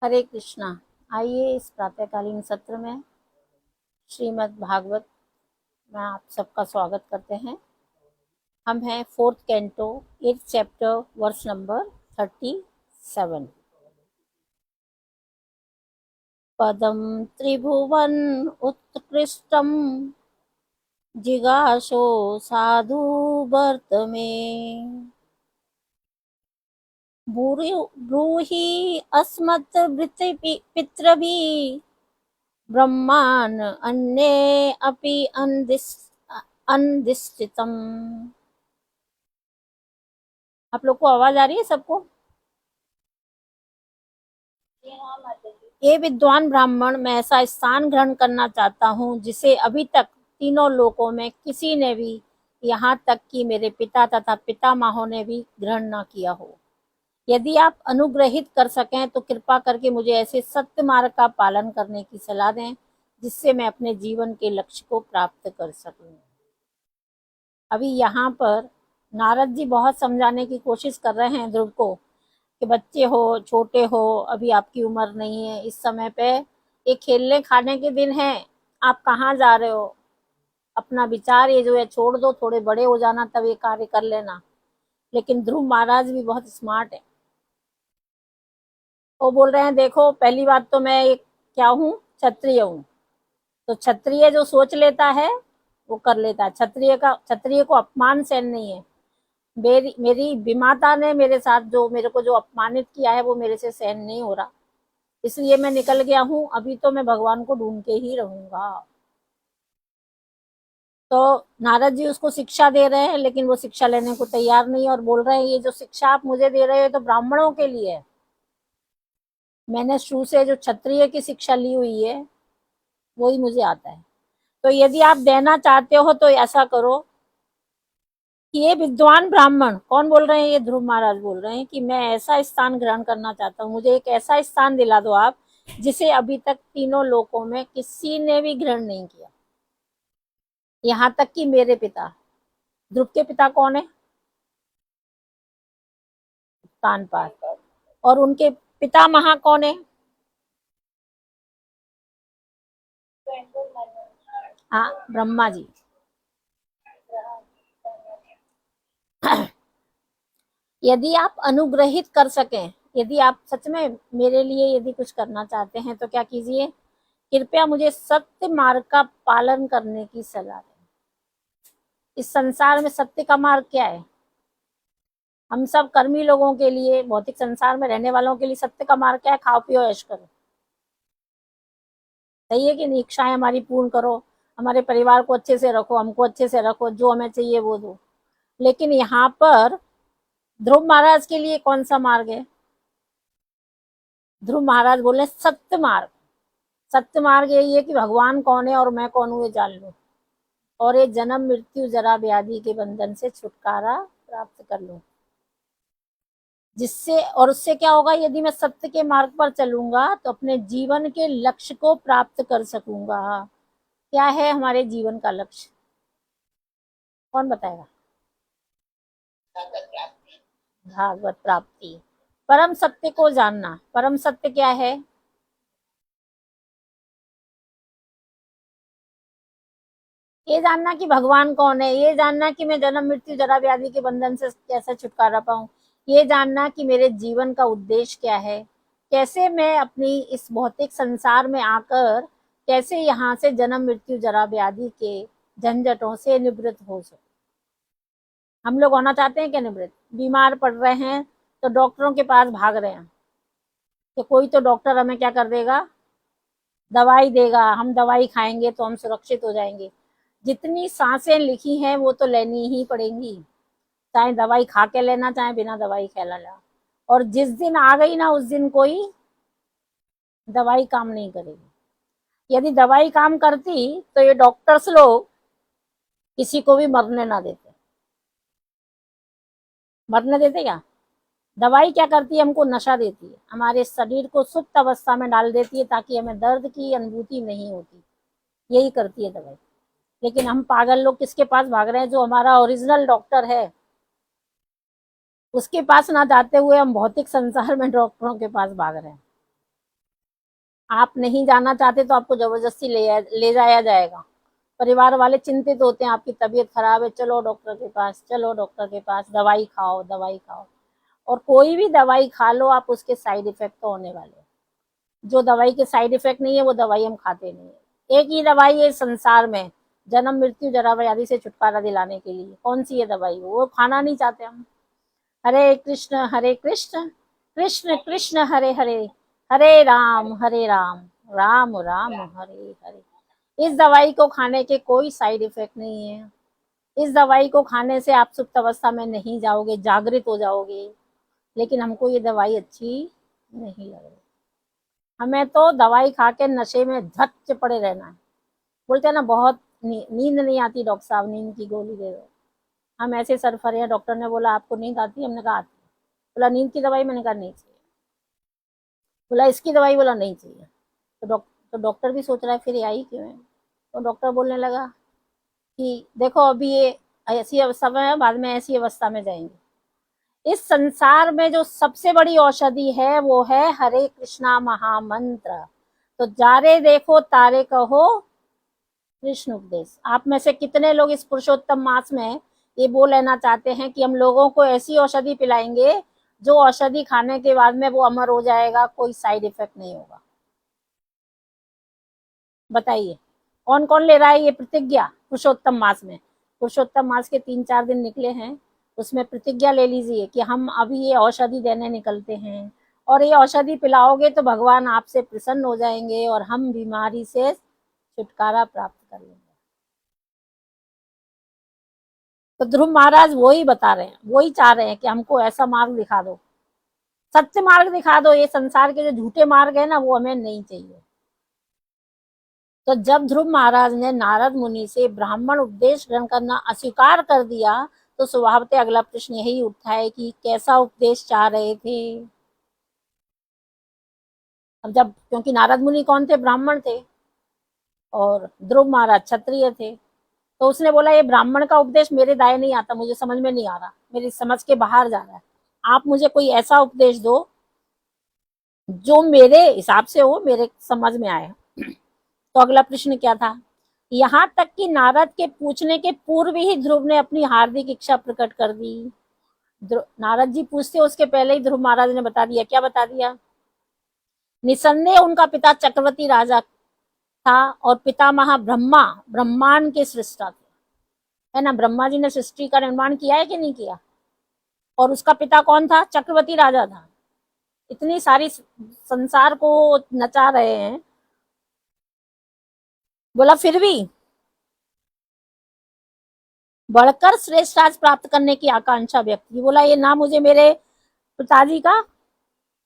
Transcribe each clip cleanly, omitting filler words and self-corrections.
हरे कृष्णा। आइए इस प्रातःकालीन सत्र में श्रीमद् भागवत में आप सबका स्वागत करते हैं। हम हैं fourth canto 8th chapter verse number 37। पदम त्रिभुवन उत्कृष्टम जिगाशो साधु वर्त में ब्रूहि अस्मत् पितृभि ब्रह्मान् अन्ये अपि अनधिष्ठितम्। आप लोग को आवाज आ रही है सबको? ये विद्वान ब्राह्मण, मैं ऐसा स्थान ग्रहण करना चाहता हूँ जिसे अभी तक तीनों लोकों में किसी ने भी, यहाँ तक कि मेरे पिता तथा पितामहों ने भी ग्रहण न किया हो। यदि आप अनुग्रहित कर सकें तो कृपा करके मुझे ऐसे सत्य मार्ग का पालन करने की सलाह दें जिससे मैं अपने जीवन के लक्ष्य को प्राप्त कर सकूं। अभी यहाँ पर नारद जी बहुत समझाने की कोशिश कर रहे हैं ध्रुव को कि बच्चे हो, छोटे हो, अभी आपकी उम्र नहीं है, इस समय पे ये खेलने खाने के दिन है, आप कहाँ जा रहे हो? अपना विचार ये जो है छोड़ दो, थोड़े बड़े हो जाना तब ये कार्य कर लेना। लेकिन ध्रुव महाराज भी बहुत स्मार्ट है। वो बोल रहे हैं देखो, पहली बात तो मैं एक क्या हूँ, क्षत्रिय हूँ। तो क्षत्रिय जो सोच लेता है वो कर लेता है। क्षत्रिय को अपमान सहन नहीं है। मेरी विमाता ने मेरे साथ जो मेरे को जो अपमानित किया है वो मेरे से सहन नहीं हो रहा, इसलिए मैं निकल गया हूँ। अभी तो मैं भगवान को ढूंढ के ही रहूंगा। तो नारद जी उसको शिक्षा दे रहे हैं, लेकिन वो शिक्षा लेने को तैयार नहीं है और बोल रहे हैं ये जो शिक्षा आप मुझे दे रहे हो तो ब्राह्मणों के लिए है। मैंने शुरू से जो क्षत्रिय की शिक्षा ली हुई है वही मुझे आता है। तो यदि आप देना चाहते हो तो ऐसा करो कि ये विद्वान ब्राह्मण कौन बोल रहे हैं, ये ध्रुव महाराज बोल रहे हैं कि मैं ऐसा स्थान ग्रहण करना चाहता हूँ, मुझे एक ऐसा स्थान दिला दो आप जिसे अभी तक तीनों लोकों में किसी ने भी ग्रहण नहीं किया। यहाँ तक कि मेरे पिता, ध्रुव के पिता कौन है? कानपात। और उनके पितामह कौन है? हाँ, ब्रह्मा जी। यदि आप अनुग्रहित कर सकें, यदि आप सच में मेरे लिए यदि कुछ करना चाहते हैं तो क्या कीजिए, कृपया मुझे सत्य मार्ग का पालन करने की सलाह दें। इस संसार में सत्य का मार्ग क्या है? हम सब कर्मी लोगों के लिए, भौतिक संसार में रहने वालों के लिए सत्य का मार्ग क्या है? खाओ पियो ऐश करो। सही है कि नहीं? इच्छाएं हमारी पूर्ण करो, हमारे परिवार को अच्छे से रखो, हमको अच्छे से रखो, जो हमें चाहिए वो दो। लेकिन यहाँ पर ध्रुव महाराज के लिए कौन सा मार्ग है? ध्रुव महाराज बोले सत्य मार्ग। सत्य मार्ग यही है कि भगवान कौन है और मैं कौन हूँ ये जान लो, और ये जन्म मृत्यु जरा व्याधि के बंधन से छुटकारा प्राप्त कर लो। जिससे और उससे क्या होगा, यदि मैं सत्य के मार्ग पर चलूंगा तो अपने जीवन के लक्ष्य को प्राप्त कर सकूंगा। क्या है हमारे जीवन का लक्ष्य? कौन बताएगा? भागवत प्राप्ति, परम सत्य को जानना। परम सत्य क्या है? ये जानना कि भगवान कौन है, ये जानना कि मैं जन्म मृत्यु जरा व्याधि के बंधन से कैसे छुटकारा पाऊं, ये जानना कि मेरे जीवन का उद्देश्य क्या है, कैसे मैं अपनी इस भौतिक संसार में आकर कैसे यहाँ से जन्म मृत्यु जरा व्याधि के झंझटों से निवृत्त हो सकूं। हम लोग होना चाहते हैं क्या निवृत्त? बीमार पड़ रहे हैं तो डॉक्टरों के पास भाग रहे हैं कि कोई तो डॉक्टर हमें क्या कर देगा, दवाई देगा, हम दवाई खाएंगे तो हम सुरक्षित हो जाएंगे। जितनी सांसें लिखी हैं वो तो लेनी ही पड़ेंगी, चाहे दवाई खा के लेना चाहे बिना दवाई खा लेना। और जिस दिन आ गई ना उस दिन कोई दवाई काम नहीं करेगी। यदि दवाई काम करती तो ये डॉक्टर्स लोग किसी को भी मरने ना देते। मरने देते क्या? दवाई क्या करती है, हमको नशा देती है, हमारे शरीर को सुप्त अवस्था में डाल देती है ताकि हमें दर्द की अनुभूति नहीं होती। यही करती है दवाई। लेकिन हम पागल लोग किसके पास भाग रहे हैं? जो हमारा ओरिजिनल डॉक्टर है उसके पास ना जाते हुए हम भौतिक संसार में डॉक्टरों के पास भाग रहे हैं। आप नहीं जाना चाहते तो आपको जबरदस्ती ले जाया जाएगा। परिवार वाले चिंतित होते हैं, आपकी तबीयत खराब है, चलो डॉक्टर के पास, चलो डॉक्टर के पास, दवाई खाओ, दवाई खाओ। और कोई भी दवाई खा लो आप, उसके साइड इफेक्ट तो होने वाले हैं। जो दवाई के साइड इफेक्ट नहीं है वो दवाई हम खाते नहीं है। एक ही दवाई है संसार में, जन्म मृत्यु जरा व्याधि से छुटकारा दिलाने के लिए। कौन सी है दवाई? वो खाना नहीं चाहते हम। हरे कृष्ण कृष्ण कृष्ण हरे हरे, हरे राम राम राम हरे हरे। इस दवाई को खाने के कोई साइड इफेक्ट नहीं है। इस दवाई को खाने से आप सुप्त अवस्था में नहीं जाओगे, जागृत हो जाओगे। लेकिन हमको ये दवाई अच्छी नहीं लग रही। हमें तो दवाई खा के नशे में धच्च पड़े रहना है। बोलते हैं ना बहुत नींद नहीं आती डॉक्टर साहब, नींद की गोली दे दो। हम ऐसे सरफरे हैं, डॉक्टर ने बोला आपको नींद आती? हमने कहा आती। बोला नींद की दवाई? मैंने कहा नहीं चाहिए। बोला इसकी दवाई? बोला नहीं चाहिए। तो डॉक्टर भी सोच रहा है फिर आई क्यों है। तो डॉक्टर बोलने लगा कि देखो अभी ये ऐसी अवस्था में है, बाद में ऐसी अवस्था में जाएंगे। इस संसार में जो सबसे बड़ी औषधि है वो है हरे कृष्णा महामंत्र। तो जारे देखो तारे कहो कृष्ण उपदेश। आप में से कितने लोग इस पुरुषोत्तम मास में ये बोल लेना चाहते हैं कि हम लोगों को ऐसी औषधि पिलाएंगे जो औषधि खाने के बाद में वो अमर हो जाएगा, कोई साइड इफेक्ट नहीं होगा? बताइए कौन कौन ले रहा है ये प्रतिज्ञा पुरुषोत्तम मास में? पुरुषोत्तम मास के 3-4 दिन निकले हैं, उसमें प्रतिज्ञा ले लीजिए कि हम अभी ये औषधि देने निकलते हैं, और ये औषधि पिलाओगे तो भगवान आपसे प्रसन्न हो जाएंगे और हम बीमारी से छुटकारा प्राप्त कर लेंगे। तो ध्रुव महाराज वही बता रहे हैं, वही चाह रहे हैं कि हमको ऐसा मार्ग दिखा दो, सत्य मार्ग दिखा दो। ये संसार के जो झूठे मार्ग है ना वो हमें नहीं चाहिए। तो जब ध्रुव महाराज ने नारद मुनि से ब्राह्मण उपदेश ग्रहण करना अस्वीकार कर दिया तो स्वभावतः अगला प्रश्न यही उठता है कि कैसा उपदेश चाह रहे थे। अब जब, क्योंकि नारद मुनि कौन थे? ब्राह्मण थे, और ध्रुव महाराज क्षत्रिय थे। तो उसने बोला ये ब्राह्मण का उपदेश मेरे दाएं नहीं आता, मुझे समझ में नहीं आ रहा, मेरी समझ के बाहर जा रहा है। आप मुझे कोई ऐसा उपदेश दो जो मेरे हिसाब से हो, मेरे समझ में आए। तो अगला प्रश्न क्या था? यहाँ तक कि नारद के पूछने के पूर्व ही ध्रुव ने अपनी हार्दिक इच्छा प्रकट कर दी। नारद जी पूछते उसके पहले ही ध्रुव महाराज ने बता दिया। क्या बता दिया? निसंदेह उनका पिता चक्रवर्ती राजा था और पितामह ब्रह्मा ब्रह्मांड के सृष्टा थे, है ना। ब्रह्मा जी ने सृष्टि का निर्माण किया है कि नहीं किया? और उसका पिता कौन था? चक्रवर्ती राजा था। इतनी सारी संसार को नचा रहे हैं। बोला फिर भी बढ़कर श्रेष्ठ राज प्राप्त करने की आकांक्षा व्यक्त की। बोला ये ना मुझे मेरे पिताजी का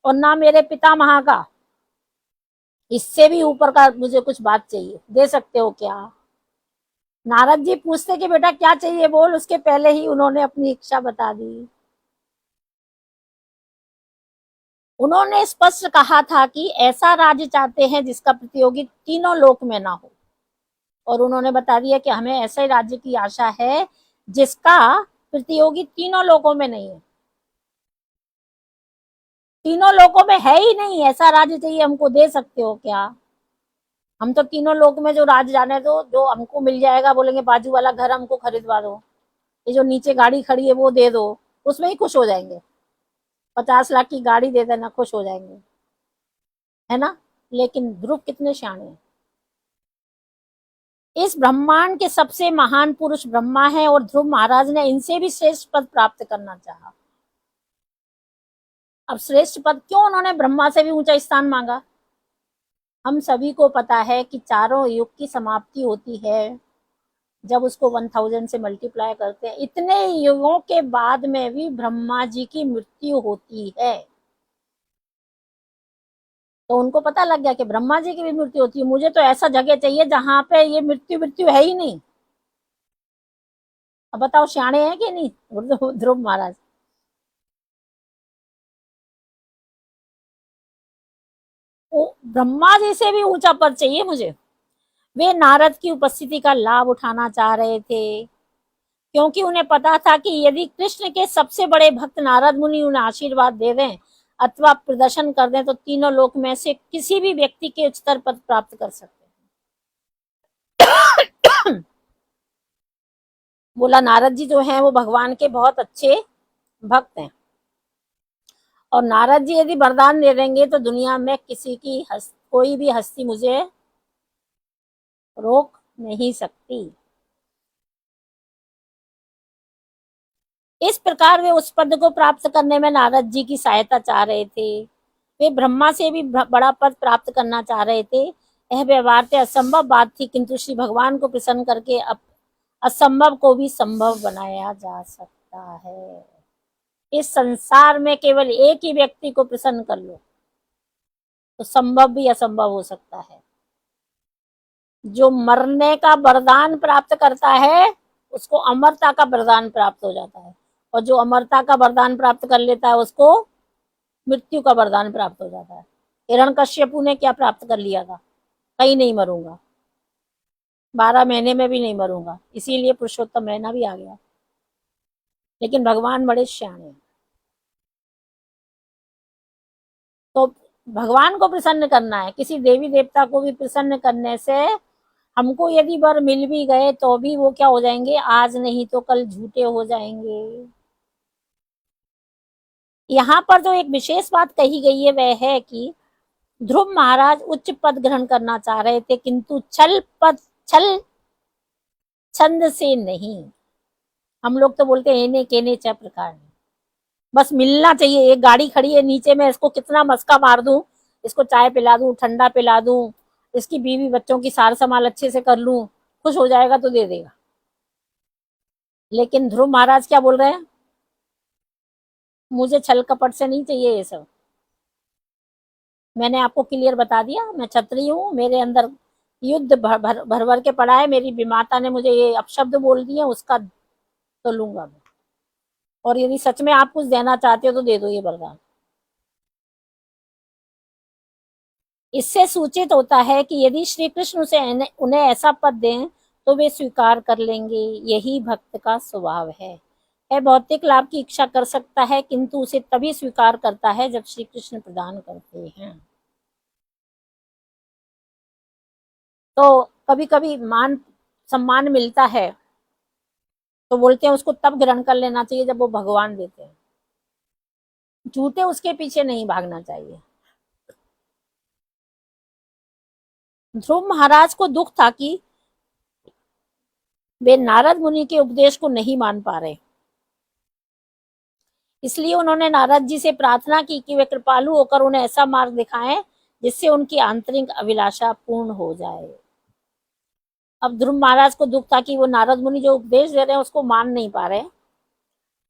और ना मेरे पितामह का, इससे भी ऊपर का मुझे कुछ बात चाहिए, दे सकते हो क्या? नारद जी पूछते कि बेटा क्या चाहिए बोल, उसके पहले ही उन्होंने अपनी इच्छा बता दी। उन्होंने स्पष्ट कहा था कि ऐसा राज्य चाहते हैं जिसका प्रतियोगी तीनों लोक में ना हो, और उन्होंने बता दिया कि हमें ऐसे राज्य की आशा है जिसका प्रतियोगी तीनों लोकों में नहीं है। तीनों लोकों में है ही नहीं, ऐसा राज्य चाहिए हमको, दे सकते हो क्या? हम तो तीनों लोक में जो राज जाने दो, जो हमको मिल जाएगा, बोलेंगे बाजू वाला घर हमको खरीदवा दो, ये जो नीचे गाड़ी खड़ी है वो दे दो, उसमें ही खुश हो जाएंगे। 50 लाख की गाड़ी दे देना, खुश हो जाएंगे, है ना। लेकिन ध्रुव कितने शाणे हैं। इस ब्रह्मांड के सबसे महान पुरुष ब्रह्मा है और ध्रुव महाराज ने इनसे भी श्रेष्ठ पद प्राप्त करना चाहा। अब श्रेष्ठ पद क्यों उन्होंने ब्रह्मा से भी ऊंचा स्थान मांगा? हम सभी को पता है कि चारों युग की समाप्ति होती है जब उसको 1000 से मल्टीप्लाई करते हैं। इतने युगों के बाद में भी ब्रह्मा जी की मृत्यु होती है। तो उनको पता लग गया कि ब्रह्मा जी की भी मृत्यु होती है, मुझे तो ऐसा जगह चाहिए जहां पे ये मृत्यु मृत्यु है ही नहीं। अब बताओ सियाणे हैं कि नहीं ध्रुव महाराज? ब्रह्मा जी से भी ऊंचा पद चाहिए मुझे। वे नारद की उपस्थिति का लाभ उठाना चाह रहे थे, क्योंकि उन्हें पता था कि यदि कृष्ण के सबसे बड़े भक्त नारद मुनि उन्हें आशीर्वाद दे दें, अथवा प्रदर्शन कर दें तो तीनों लोक में से किसी भी व्यक्ति के उच्चतर पद प्राप्त कर सकते हैं। बोला नारद जी जो हैं वो भगवान के बहुत अच्छे भक्त हैं, और नारद जी यदि वरदान दे देंगे तो दुनिया में किसी की कोई भी हस्ती मुझे रोक नहीं सकती। इस प्रकार वे उस पद को प्राप्त करने में नारद जी की सहायता चाह रहे थे। वे ब्रह्मा से भी बड़ा पद प्राप्त करना चाह रहे थे। यह व्यवहार असंभव बात थी, किंतु श्री भगवान को प्रसन्न करके असंभव को भी संभव बनाया जा सकता है। इस संसार में केवल एक ही व्यक्ति को प्रसन्न कर लो तो संभव भी असंभव हो सकता है। जो मरने का वरदान प्राप्त करता है उसको अमरता का वरदान प्राप्त हो जाता है, और जो अमरता का वरदान प्राप्त कर लेता है उसको मृत्यु का वरदान प्राप्त हो जाता है। हिरण्यकश्यपु ने क्या प्राप्त कर लिया था? कहीं नहीं मरूंगा, 12 महीने में भी नहीं मरूंगा, इसीलिए पुरुषोत्तम महीना भी आ गया। लेकिन भगवान बड़े श्याणे हैं। तो भगवान को प्रसन्न करना है, किसी देवी देवता को भी प्रसन्न करने से हमको यदि वर मिल भी गए तो भी वो क्या हो जाएंगे, आज नहीं तो कल झूठे हो जाएंगे। यहाँ पर जो एक विशेष बात कही गई है वह है कि ध्रुव महाराज उच्च पद ग्रहण करना चाह रहे थे, किंतु छल छंद से नहीं। हम लोग तो बोलते हैं एने केने च प्रकार, बस मिलना चाहिए। एक गाड़ी खड़ी है नीचे में, इसको कितना मस्का मार दूं, इसको चाय पिला दूं, ठंडा पिला दूं, इसकी बीवी बच्चों की सार संभाल अच्छे से कर लूं, खुश हो जाएगा तो दे देगा। लेकिन ध्रुव महाराज क्या बोल रहे हैं, मुझे छल कपट से नहीं चाहिए ये सब। मैंने आपको क्लियर बता दिया, मैं क्षत्रिय हूँ, मेरे अंदर युद्ध भर भर के पड़ा है, मेरी विमाता ने मुझे ये अपशब्द बोल दिए, उसका तो लूंगा मैं। और यदि सच में आप कुछ देना चाहते हो तो दे दो ये वरदान। इससे सूचित होता है कि यदि श्री कृष्ण उसे उन्हें ऐसा पद दें तो वे स्वीकार कर लेंगे। यही भक्त का स्वभाव है। वह भौतिक लाभ की इच्छा कर सकता है, किंतु उसे तभी स्वीकार करता है जब श्री कृष्ण प्रदान करते हैं। तो कभी कभी मान सम्मान मिलता है तो बोलते हैं उसको तब ग्रहण कर लेना चाहिए जब वो भगवान देते हैं, झूठे उसके पीछे नहीं भागना चाहिए। ध्रुव महाराज को दुख था कि वे नारद मुनि के उपदेश को नहीं मान पा रहे, इसलिए उन्होंने नारद जी से प्रार्थना की कि वे कृपालु होकर उन्हें ऐसा मार्ग दिखाएं जिससे उनकी आंतरिक अभिलाषा पूर्ण हो जाए। अब ध्रुव महाराज को दुख था कि वो नारद मुनि जो उपदेश दे रहे हैं उसको मान नहीं पा रहे,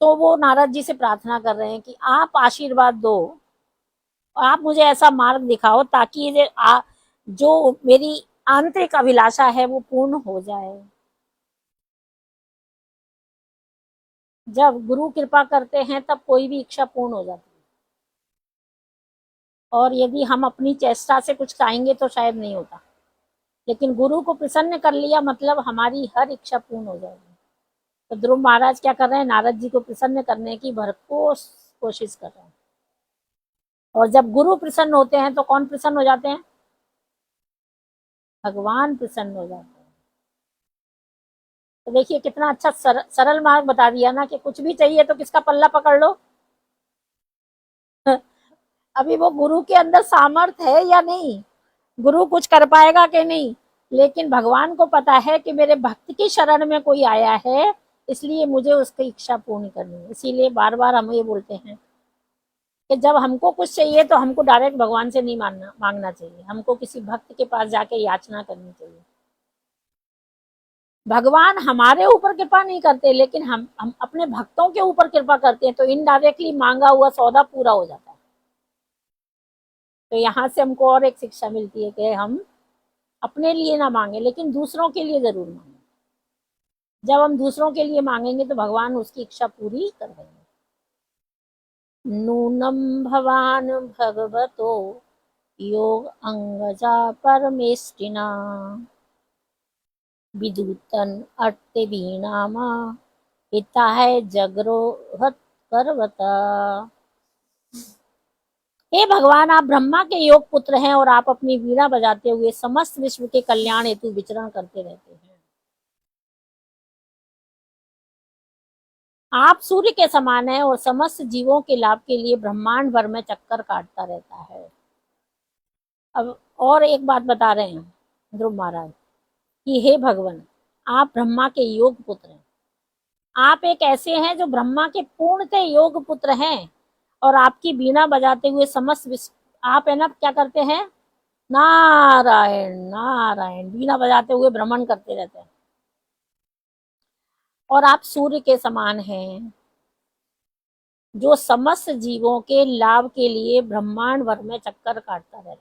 तो वो नारद जी से प्रार्थना कर रहे हैं कि आप आशीर्वाद दो और आप मुझे ऐसा मार्ग दिखाओ ताकि ये जो मेरी आंतरिक अभिलाषा है वो पूर्ण हो जाए। जब गुरु कृपा करते हैं तब कोई भी इच्छा पूर्ण हो जाती है, और यदि हम अपनी चेष्टा से कुछ चाहेंगे तो शायद नहीं होता, लेकिन गुरु को प्रसन्न कर लिया मतलब हमारी हर इच्छा पूर्ण हो जाएगी। तो ध्रुव महाराज क्या कर रहे हैं, नारद जी को प्रसन्न करने की भरपूर कोशिश कर रहे हैं। और जब गुरु प्रसन्न होते हैं तो कौन प्रसन्न हो जाते हैं, भगवान प्रसन्न हो जाते हैं। तो देखिए कितना अच्छा सरल मार्ग बता दिया ना, कि कुछ भी चाहिए तो किसका पल्ला पकड़ लो। अभी वो गुरु के अंदर सामर्थ है या नहीं, गुरु कुछ कर पाएगा कि नहीं, लेकिन भगवान को पता है कि मेरे भक्त की शरण में कोई आया है, इसलिए मुझे उसकी इच्छा पूर्ण करनी है। इसीलिए बार बार हम ये बोलते हैं कि जब हमको कुछ चाहिए तो हमको डायरेक्ट भगवान से नहीं मांगना चाहिए, हमको किसी भक्त के पास जाके याचना करनी चाहिए। भगवान हमारे ऊपर कृपा नहीं करते, लेकिन हम अपने भक्तों के ऊपर कृपा करते हैं, तो इनडायरेक्टली मांगा हुआ सौदा पूरा हो जाता है। तो यहाँ से हमको और एक शिक्षा मिलती है कि हम अपने लिए ना मांगे लेकिन दूसरों के लिए जरूर मांगे। जब हम दूसरों के लिए मांगेंगे तो भगवान उसकी इच्छा पूरी कर देंगे। नूनम भवान भगवतो योग अंगजा परमेष्टिना विदूतन अट्टे बीणामा हिता है जगरोहत करवता। हे भगवान, आप ब्रह्मा के योग पुत्र हैं और आप अपनी वीणा बजाते हुए समस्त विश्व के कल्याण हेतु विचरण करते रहते हैं। आप सूर्य के समान हैं और समस्त जीवों के लाभ के लिए ब्रह्मांड भर में चक्कर काटता रहता है। अब और एक बात बता रहे हैं ध्रुव महाराज कि हे भगवान, आप ब्रह्मा के योग पुत्र हैं। आप एक ऐसे हैं जो ब्रह्मा के पूर्णतः योग पुत्र हैं और आपकी वीणा बजाते हुए समस्त विश्व आप है ना क्या करते हैं, नारायण नारायण वीणा बजाते हुए भ्रमण करते रहते हैं। और आप सूर्य के समान हैं जो समस्त जीवों के लाभ के लिए ब्रह्मांड भर में चक्कर काटता रहता है।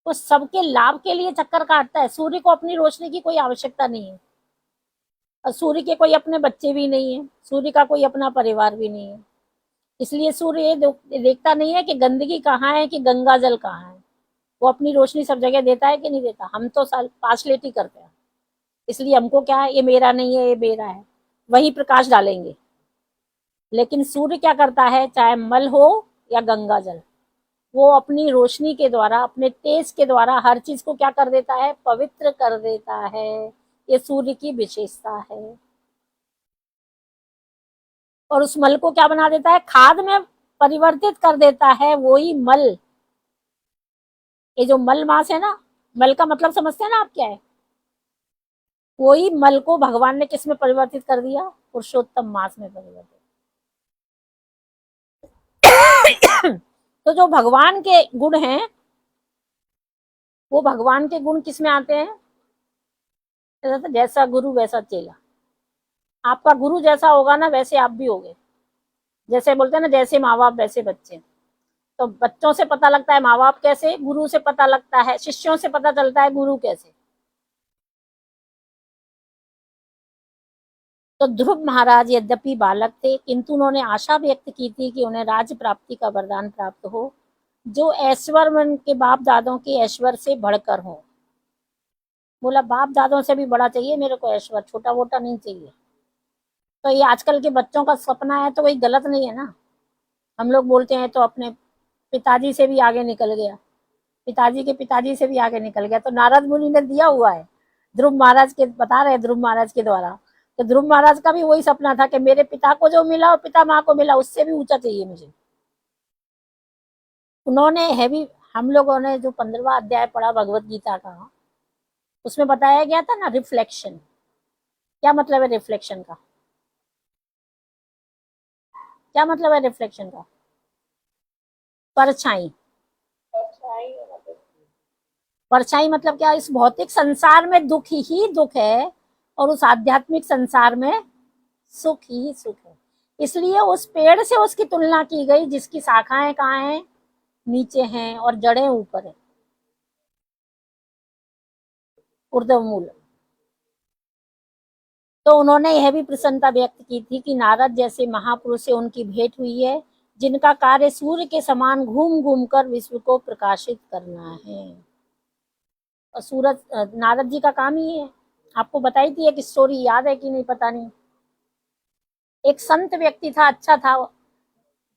वो सबके लाभ के लिए चक्कर काटता है। सूर्य को अपनी रोशनी की कोई आवश्यकता नहीं है और सूर्य के कोई अपने बच्चे भी नहीं है, सूर्य का कोई अपना परिवार भी नहीं है। इसलिए सूर्य ये देखता नहीं है कि गंदगी कहाँ है कि गंगा जल कहाँ है। वो अपनी रोशनी सब जगह देता है कि नहीं देता। हम तो पार्शलिटी करते हैं, इसलिए हमको क्या है, ये मेरा नहीं है ये मेरा है, वही प्रकाश डालेंगे। लेकिन सूर्य क्या करता है, चाहे मल हो या गंगा जल, वो अपनी रोशनी के द्वारा अपने तेज के द्वारा हर चीज को क्या कर देता है, पवित्र कर देता है। ये सूर्य की विशेषता है। और उस मल को क्या बना देता है, खाद में परिवर्तित कर देता है। वही मल, ये जो मल मास है ना, मल का मतलब समझते हैं ना आप क्या है, वही मल को भगवान ने किस में परिवर्तित कर दिया, पुरुषोत्तम मास में परिवर्तित। तो जो भगवान के गुण हैं, वो भगवान के गुण किस में आते हैं, जैसा गुरु वैसा चेला। आपका गुरु जैसा होगा ना वैसे आप भी होगे। जैसे बोलते हैं ना, जैसे माँ बाप वैसे बच्चे। तो बच्चों से पता लगता है माँ बाप कैसे, गुरु से पता लगता है, शिष्यों से पता चलता है गुरु कैसे। तो ध्रुव महाराज यद्यपि बालक थे, किंतु उन्होंने आशा व्यक्त की थी कि उन्हें राज्य प्राप्ति का वरदान प्राप्त हो, जो ऐश्वर्य उनके बाप दादों के ऐश्वर्य से बढ़कर हो। बोला बाप दादों से भी बड़ा चाहिए मेरे को ऐश्वर्य, छोटा वोटा नहीं चाहिए। तो ये आजकल के बच्चों का सपना है, तो वही गलत नहीं है ना। हम लोग बोलते हैं तो अपने पिताजी से भी आगे निकल गया, पिताजी के पिताजी से भी आगे निकल गया। तो नारद मुनि ने दिया हुआ है, ध्रुव महाराज के बता रहे हैं, ध्रुव महाराज के द्वारा। तो ध्रुव महाराज का भी वही सपना था कि मेरे पिता को जो मिला और पिता माँ को मिला उससे भी ऊंचा चाहिए मुझे। उन्होंने है भी, हम लोगों ने जो 15वां अध्याय पढ़ा भगवत गीता का, उसमें बताया गया था ना रिफ्लेक्शन। क्या मतलब है रिफ्लेक्शन का, क्या मतलब है रिफ्लेक्शन का, परछाई। परछाई मतलब क्या, इस भौतिक संसार में दुख ही दुख है और उस आध्यात्मिक संसार में सुख ही सुख है। इसलिए उस पेड़ से उसकी तुलना की गई जिसकी शाखाएं कहाँ हैं, नीचे हैं और जड़ें ऊपर है, ऊर्ध्व मूल। तो उन्होंने यह भी प्रसन्नता व्यक्त की थी कि नारद जैसे महापुरुष से उनकी भेंट हुई है, जिनका कार्य सूर्य के समान घूम घूम कर विश्व को प्रकाशित करना है। और सूरज, नारद जी का काम ही है। आपको बताई थी एक स्टोरी, याद है कि नहीं पता नहीं। एक संत व्यक्ति था, अच्छा था।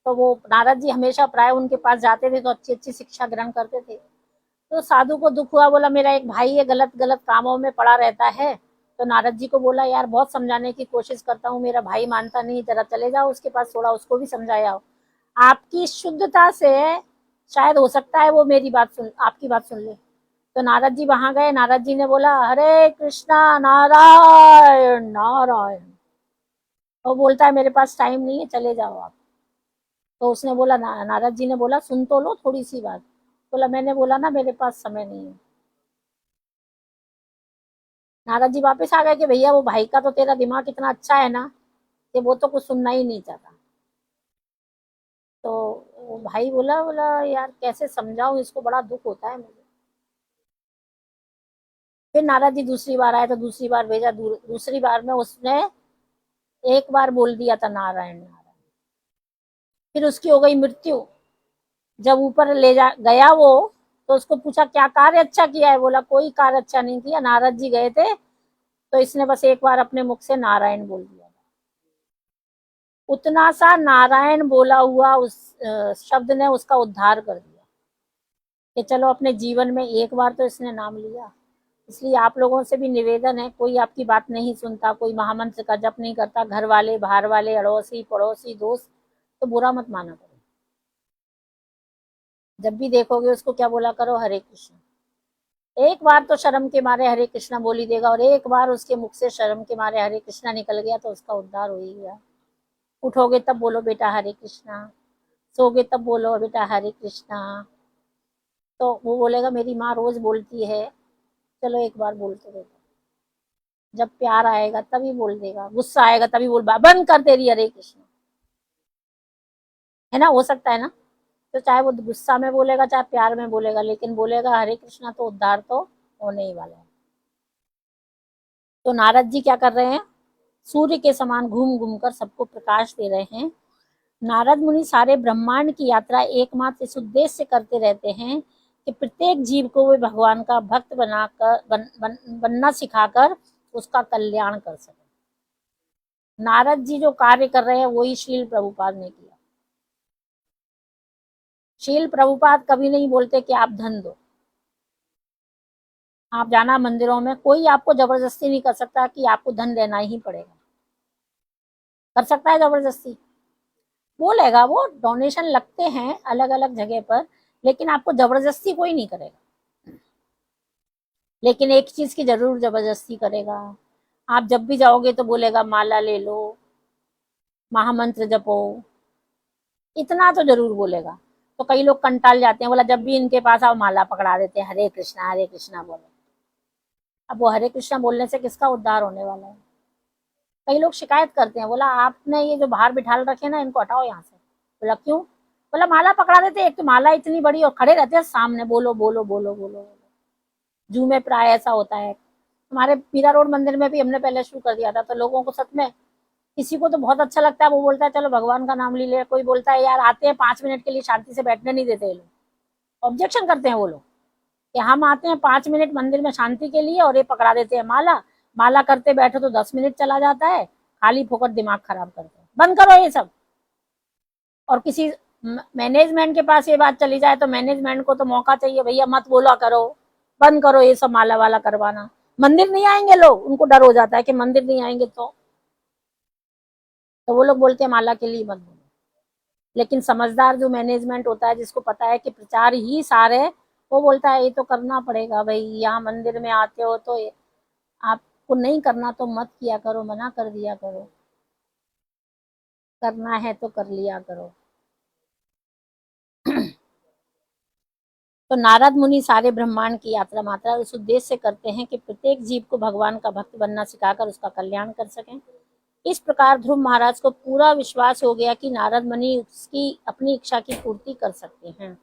तो वो नारद जी हमेशा प्राय उनके पास जाते थे तो अच्छी अच्छी शिक्षा ग्रहण करते थे। तो साधु को दुख हुआ, बोला मेरा एक भाई है गलत गलत कामों में पड़ा रहता है। तो नारद जी को बोला यार बहुत समझाने की कोशिश करता हूँ, मेरा भाई मानता नहीं, जरा चले जाओ उसके पास, थोड़ा उसको भी समझाया। आपकी शुद्धता से शायद हो सकता है वो मेरी बात सुन, आपकी बात सुन ले। तो नारद जी वहां गए, नारद जी ने बोला हरे कृष्णा नारायण नारायण। वो बोलता है मेरे पास टाइम नहीं है, चले जाओ आप। तो उसने बोला, नारद जी ने बोला सुन तो लो थोड़ी सी बात। बोला मैंने बोला ना मेरे पास समय नहीं है। नारद जी वापस आ गए कि भैया वो भाई का तो तेरा दिमाग इतना अच्छा है ना कि वो तो कुछ सुनना ही नहीं चाहता। तो वो भाई बोला बोला यार कैसे समझाऊं इसको, बड़ा दुख होता है मुझे। फिर नारद जी दूसरी बार आए तो दूसरी बार भेजा, दूसरी बार में उसने एक बार बोल दिया था नारायण नारायण। फिर उसकी हो गई मृत्यु। जब ऊपर ले जा गया वो, तो उसको पूछा क्या कार्य अच्छा किया है, बोला कोई कार्य अच्छा नहीं किया, नारद जी गए थे तो इसने बस एक बार अपने मुख से नारायण बोल दिया। उतना सा नारायण बोला हुआ उस शब्द ने उसका उद्धार कर दिया कि चलो अपने जीवन में एक बार तो इसने नाम लिया। इसलिए आप लोगों से भी निवेदन है, कोई आपकी बात नहीं सुनता, कोई महामंत्र का जप नहीं करता, घर वाले बाहर वाले अड़ोसी पड़ोसी दोस्त, तो बुरा मत माना करो। जब भी देखोगे उसको क्या बोला करो, हरे कृष्ण। एक बार तो शर्म के मारे हरे कृष्णा बोली देगा, और एक बार उसके मुख से शर्म के मारे हरे कृष्णा निकल गया तो उसका उद्धार हो ही गया। उठोगे तब बोलो बेटा हरे कृष्णा, सोगे तब बोलो बेटा हरे कृष्णा। तो वो बोलेगा मेरी माँ रोज बोलती है, चलो एक बार बोलते देता। जब प्यार आएगा तभी बोल देगा, गुस्सा आएगा तभी बोल बंद कर तेरी हरे कृष्णा, है ना, हो सकता है ना। तो चाहे वो गुस्सा में बोलेगा चाहे प्यार में बोलेगा, लेकिन बोलेगा हरे कृष्णा तो उद्धार तो होने ही वाला है। तो नारद जी क्या कर रहे हैं, सूर्य के समान घूम घूम कर सबको प्रकाश दे रहे हैं। नारद मुनि सारे ब्रह्मांड की यात्रा एकमात्र इस उद्देश्य से करते रहते हैं कि प्रत्येक जीव को वे भगवान का भक्त बनाकर बनना सिखाकर उसका कल्याण कर सके। नारद जी जो कार्य कर रहे हैं वही शील प्रभुपाद ने किया। शील प्रभुपाद कभी नहीं बोलते कि आप धन दो। आप जाना मंदिरों में, कोई आपको जबरदस्ती नहीं कर सकता कि आपको धन देना ही पड़ेगा। कर सकता है जबरदस्ती, बोलेगा, वो डोनेशन लगते हैं अलग अलग जगह पर, लेकिन आपको जबरदस्ती कोई नहीं करेगा। लेकिन एक चीज की जरूर जबरदस्ती करेगा, आप जब भी जाओगे तो बोलेगा माला ले लो, महामंत्र जपो, इतना तो जरूर बोलेगा। तो कई लोग कंटाल जाते हैं, बोला जब भी इनके पास आओ माला पकड़ा देते हैं, हरे कृष्णा बोलो। अब वो हरे कृष्णा बोलने से किसका उद्धार होने वाला है। कई लोग शिकायत करते हैं, बोला आपने ये जो बाहर बिठाल रखे ना इनको हटाओ यहाँ से। बोला क्यों, बोला माला पकड़ा देते, एक तो माला इतनी बड़ी और खड़े रहते हैं सामने, बोलो बोलो बोलो बोलो बोलो। जू में प्राय ऐसा होता है। हमारे पीरा रोड मंदिर में भी हमने पहले शुरू कर दिया था, तो लोगों को सच में किसी को तो बहुत अच्छा लगता है, वो बोलता है चलो भगवान का नाम ले ले, कोई बोलता है यार आते हैं 5 मिनट के लिए शांति से बैठने नहीं देते लोग, ऑब्जेक्शन करते हैं वो लोग कि हम आते हैं 5 मिनट मंदिर में शांति के लिए और ये पकड़ा देते हैं माला, माला करते बैठो तो 10 मिनट चला जाता है, खाली फोकट दिमाग खराब करते हैं, बंद करो ये सब। और किसी मैनेजमेंट के पास ये बात चली जाए तो मैनेजमेंट को तो मौका चाहिए, भैया मत बोला करो, बंद करो ये सब माला वाला करवाना। मंदिर नहीं आएंगे लोग, उनको डर हो जाता है कि मंदिर नहीं आएंगे तो वो लोग बोलते हैं माला के लिए मत बोलो। लेकिन समझदार जो मैनेजमेंट होता है, जिसको पता है कि प्रचार ही सार है, वो बोलता है ये तो करना पड़ेगा भाई, यहाँ मंदिर में आते हो तो आपको नहीं करना तो मत किया करो, मना कर दिया करो, करना है तो कर लिया करो। तो नारद मुनि सारे ब्रह्मांड की यात्रा मात्रा उस उद्देश्य से करते हैं कि प्रत्येक जीव को भगवान का भक्त बनना सिखाकर उसका कल्याण कर सकें। इस प्रकार ध्रुव महाराज को पूरा विश्वास हो गया कि नारद मुनि उसकी अपनी इच्छा की पूर्ति कर सकते हैं,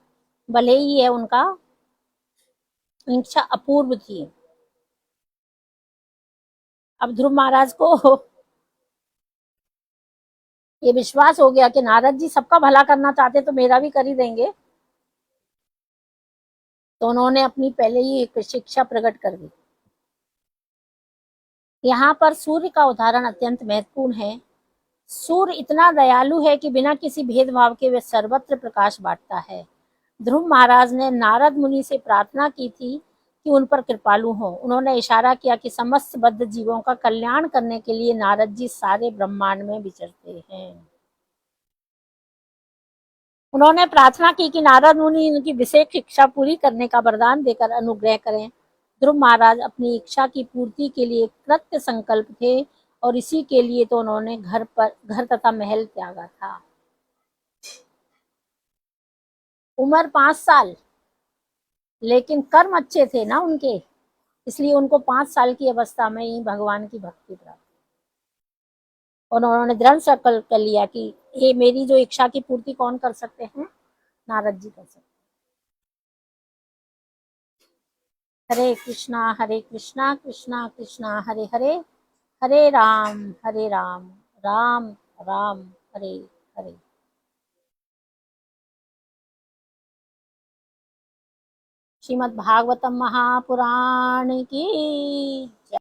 भले ही है उनका इच्छा अपूर्व थी। अब ध्रुव महाराज को ये विश्वास हो गया कि नारद जी सबका भला करना चाहते तो मेरा भी कर ही देंगे, तो उन्होंने अपनी पहले ही एक शिक्षा प्रकट कर दी। यहाँ पर सूर्य का उदाहरण अत्यंत महत्वपूर्ण है। सूर्य इतना दयालु है कि बिना किसी भेदभाव के वे सर्वत्र प्रकाश बांटता है। ध्रुव महाराज ने नारद मुनि से प्रार्थना की थी कि उन पर कृपालु हो। उन्होंने इशारा किया कि समस्त बद्ध जीवों का कल्याण करने के लिए नारद जी सारे ब्रह्मांड में विचरते हैं। उन्होंने प्रार्थना की कि नारद मुनि उनकी विशेष इच्छा पूरी करने का वरदान देकर अनुग्रह करें। ध्रुव महाराज अपनी इच्छा की पूर्ति के लिए कृत्य संकल्प थे, और इसी के लिए तो उन्होंने घर तथा महल त्यागा था। उम्र 5 साल, लेकिन कर्म अच्छे थे ना उनके, इसलिए उनको 5 साल की अवस्था में ही भगवान की भक्ति प्राप्त। और उन्होंने दृढ़ संकल्प कर लिया कि ये मेरी जो इच्छा की पूर्ति कौन कर सकते हैं, नारद जी कर सकते। हरे कृष्णा कृष्णा कृष्णा हरे हरे, हरे राम राम राम हरे हरे। श्रीमद् भागवतम महापुराण की